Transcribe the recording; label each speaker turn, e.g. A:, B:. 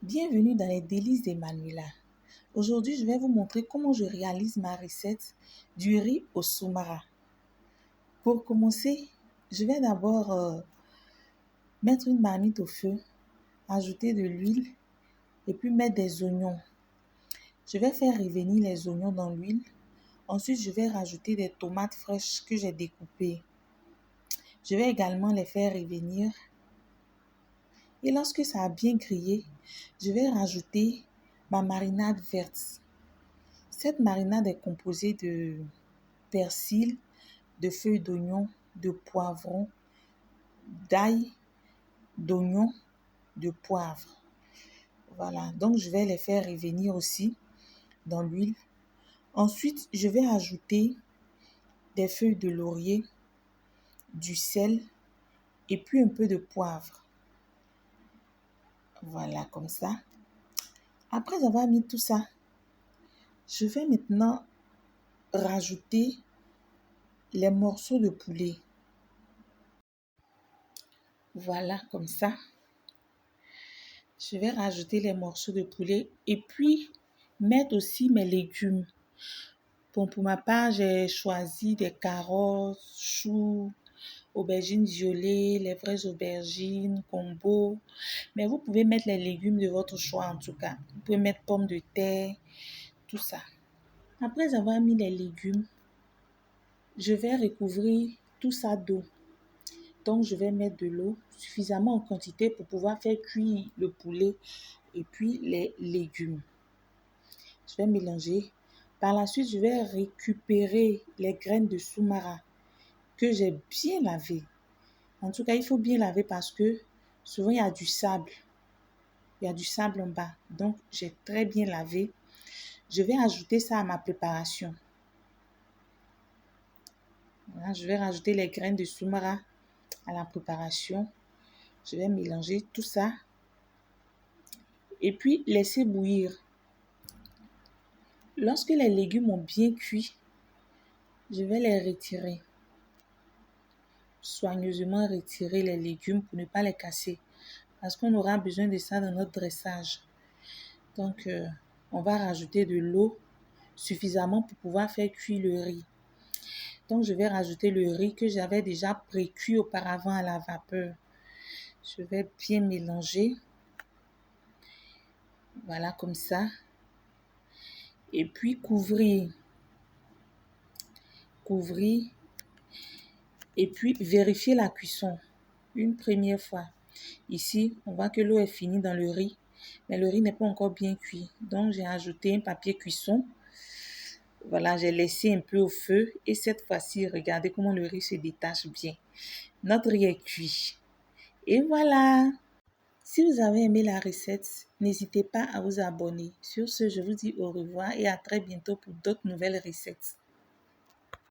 A: Bienvenue dans les délices d'Emanuela. Aujourd'hui, je vais vous montrer comment je réalise ma recette du riz au soumara. Pour commencer, je vais d'abord mettre une marmite au feu, ajouter de l'huile et puis mettre des oignons. Je vais faire revenir les oignons dans l'huile. Ensuite, je vais rajouter des tomates fraîches que j'ai découpées. Je vais également les faire revenir. Et lorsque ça a bien grillé, je vais rajouter ma marinade verte. Cette marinade est composée de persil, de feuilles d'oignon, de poivron, d'ail, d'oignon, de poivre. Voilà, donc je vais les faire revenir aussi dans l'huile. Ensuite, je vais ajouter des feuilles de laurier, du sel et puis un peu de poivre. Voilà, comme ça. Après avoir mis tout ça, je vais maintenant rajouter les morceaux de poulet. Voilà, comme ça. Je vais rajouter les morceaux de poulet et puis mettre aussi mes légumes. Bon, pour ma part, j'ai choisi des carottes, choux, aubergines violettes, les vraies aubergines, combo. Mais vous pouvez mettre les légumes de votre choix en tout cas. Vous pouvez mettre pommes de terre, tout ça. Après avoir mis les légumes, je vais recouvrir tout ça d'eau. Donc, je vais mettre de l'eau suffisamment en quantité pour pouvoir faire cuire le poulet et puis les légumes. Je vais mélanger. Par la suite, je vais récupérer les graines de soumara que j'ai bien lavées. En tout cas, il faut bien laver parce que souvent, il y a du sable. Il y a du sable en bas. Donc, j'ai très bien lavé. Je vais ajouter ça à ma préparation. Voilà, je vais rajouter les graines de soumara à la préparation. Je vais mélanger tout ça. Et puis, laisser bouillir. Lorsque les légumes ont bien cuit, je vais les retirer. Soigneusement retirer les légumes pour ne pas les casser. Parce qu'on aura besoin de ça dans notre dressage. Donc, on va rajouter de l'eau suffisamment pour pouvoir faire cuire le riz. Donc, je vais rajouter le riz que j'avais déjà pré-cuit auparavant à la vapeur. Je vais bien mélanger. Voilà, comme ça. Et puis, couvrir. Et puis, vérifier la cuisson une première fois. Ici, on voit que l'eau est finie dans le riz, mais le riz n'est pas encore bien cuit. Donc, j'ai ajouté un papier cuisson. Voilà, j'ai laissé un peu au feu et cette fois-ci, regardez comment le riz se détache bien. Notre riz est cuit. Et voilà! Si vous avez aimé la recette, n'hésitez pas à vous abonner. Sur ce, je vous dis au revoir et à très bientôt pour d'autres nouvelles recettes.